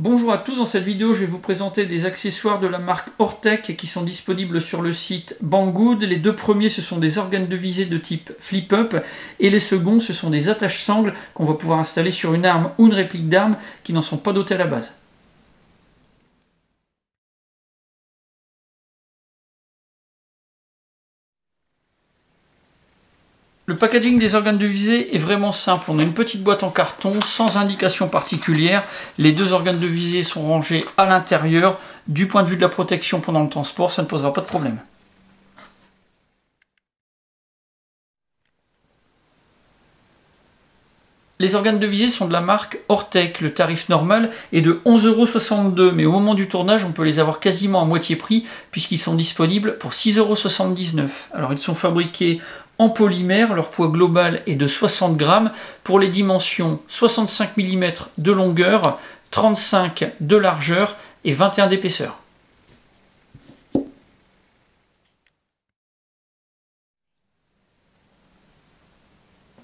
Bonjour à tous, dans cette vidéo je vais vous présenter des accessoires de la marque Ortec qui sont disponibles sur le site Banggood. Les deux premiers ce sont des organes de visée de type flip-up et les seconds ce sont des attaches-sangles qu'on va pouvoir installer sur une arme ou une réplique d'arme qui n'en sont pas dotées à la base. Le packaging des organes de visée est vraiment simple. On a une petite boîte en carton sans indication particulière. Les deux organes de visée sont rangés à l'intérieur. Du point de vue de la protection pendant le transport, ça ne posera pas de problème. Les organes de visée sont de la marque Ortec. Le tarif normal est de 11,62 €, mais au moment du tournage, on peut les avoir quasiment à moitié prix puisqu'ils sont disponibles pour 6,79 €. Alors ils sont fabriqués en polymère, leur poids global est de 60 grammes. Pour les dimensions, 65 mm de longueur, 35 de largeur et 21 d'épaisseur.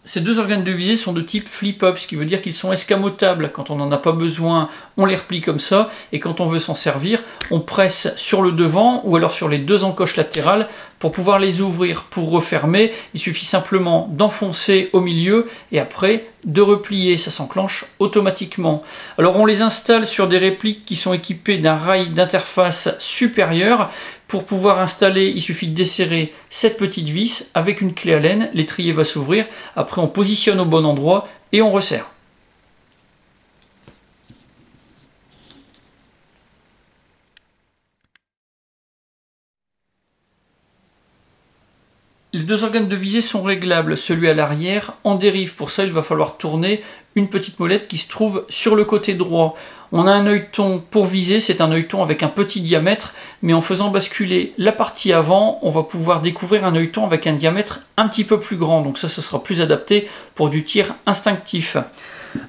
Ces deux organes de visée sont de type flip-up, ce qui veut dire qu'ils sont escamotables. Quand on n'en a pas besoin, on les replie comme ça, et quand on veut s'en servir, on presse sur le devant ou alors sur les deux encoches latérales pour pouvoir les ouvrir. Pour refermer, il suffit simplement d'enfoncer au milieu et après de replier, ça s'enclenche automatiquement. Alors on les installe sur des répliques qui sont équipées d'un rail d'interface supérieur. Pour pouvoir installer, il suffit de desserrer cette petite vis avec une clé Allen, l'étrier va s'ouvrir, après on positionne au bon endroit et on resserre. Les deux organes de visée sont réglables, celui à l'arrière en dérive, pour ça il va falloir tourner une petite molette qui se trouve sur le côté droit. On a un œilleton pour viser, c'est un œilleton avec un petit diamètre, mais en faisant basculer la partie avant, on va pouvoir découvrir un œilleton avec un diamètre un petit peu plus grand, donc ça sera plus adapté pour du tir instinctif.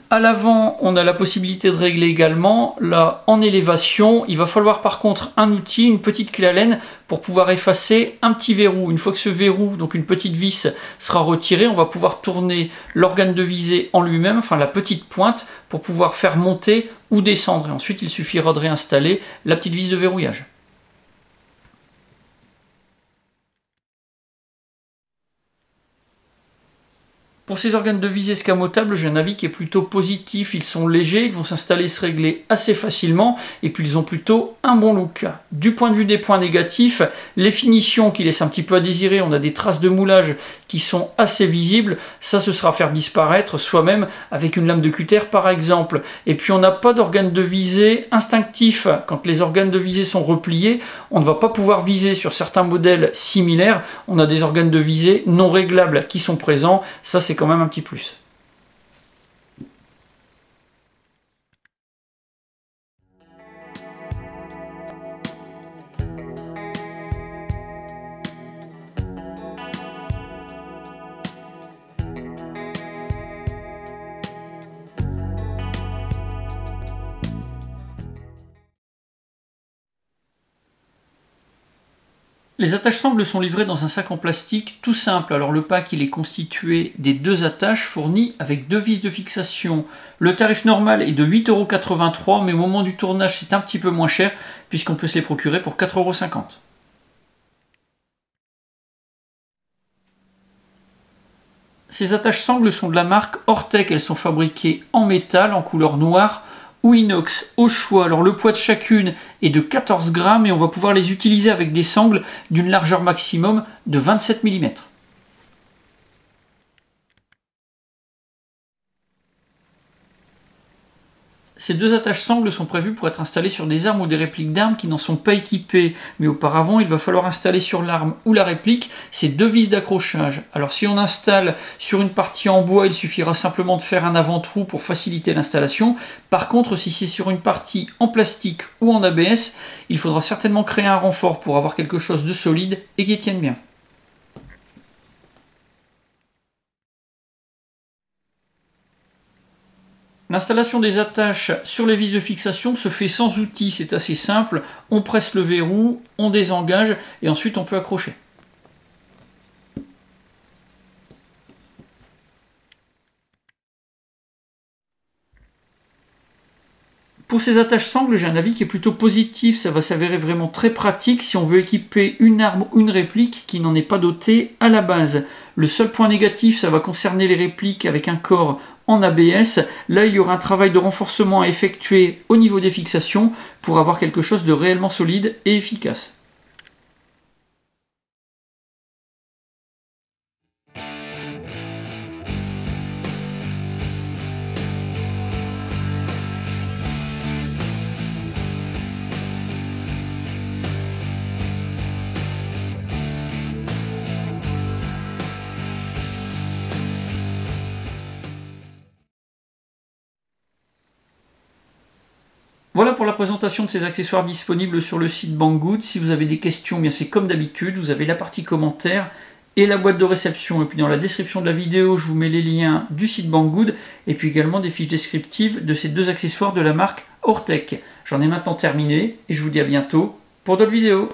À l'avant, on a la possibilité de régler également là en élévation. Il va falloir par contre un outil, une petite clé Allen pour pouvoir effacer un petit verrou. Une fois que ce verrou, donc une petite vis, sera retiré, on va pouvoir tourner l'organe de visée en lui-même, enfin la petite pointe, pour pouvoir faire monter ou descendre. Et ensuite, il suffira de réinstaller la petite vis de verrouillage. Pour ces organes de visée escamotables, j'ai un avis qui est plutôt positif. Ils sont légers, ils vont s'installer et se régler assez facilement, et puis ils ont plutôt un bon look. Du point de vue des points négatifs, les finitions qui laissent un petit peu à désirer, on a des traces de moulage qui sont assez visibles, ça ce sera à faire disparaître soi-même avec une lame de cutter par exemple. Et puis on n'a pas d'organes de visée instinctifs. Quand les organes de visée sont repliés, on ne va pas pouvoir viser sur certains modèles similaires. On a des organes de visée non réglables qui sont présents, ça c'est quand même un petit plus. Les attaches-sangles sont livrées dans un sac en plastique tout simple. Alors le pack il est constitué des deux attaches fournies avec deux vis de fixation. Le tarif normal est de 8,83 €, mais au moment du tournage c'est un petit peu moins cher puisqu'on peut se les procurer pour 4,50 €. Ces attaches-sangles sont de la marque Ortec. Elles sont fabriquées en métal, en couleur noire ou inox au choix. Alors le poids de chacune est de 14 grammes et on va pouvoir les utiliser avec des sangles d'une largeur maximum de 27 mm. Ces deux attaches-sangles sont prévues pour être installées sur des armes ou des répliques d'armes qui n'en sont pas équipées. Mais auparavant, il va falloir installer sur l'arme ou la réplique ces deux vis d'accrochage. Alors si on installe sur une partie en bois, il suffira simplement de faire un avant-trou pour faciliter l'installation. Par contre, si c'est sur une partie en plastique ou en ABS, il faudra certainement créer un renfort pour avoir quelque chose de solide et qui tienne bien. L'installation des attaches sur les vis de fixation se fait sans outil, c'est assez simple. On presse le verrou, on désengage et ensuite on peut accrocher. Pour ces attaches sangles, j'ai un avis qui est plutôt positif, ça va s'avérer vraiment très pratique si on veut équiper une arme ou une réplique qui n'en est pas dotée à la base. Le seul point négatif, ça va concerner les répliques avec un corps en ABS. Là, il y aura un travail de renforcement à effectuer au niveau des fixations pour avoir quelque chose de réellement solide et efficace. Voilà pour la présentation de ces accessoires disponibles sur le site Banggood. Si vous avez des questions, bien c'est comme d'habitude, vous avez la partie commentaires et la boîte de réception. Et puis dans la description de la vidéo, je vous mets les liens du site Banggood et puis également des fiches descriptives de ces deux accessoires de la marque Ortec. J'en ai maintenant terminé et je vous dis à bientôt pour d'autres vidéos.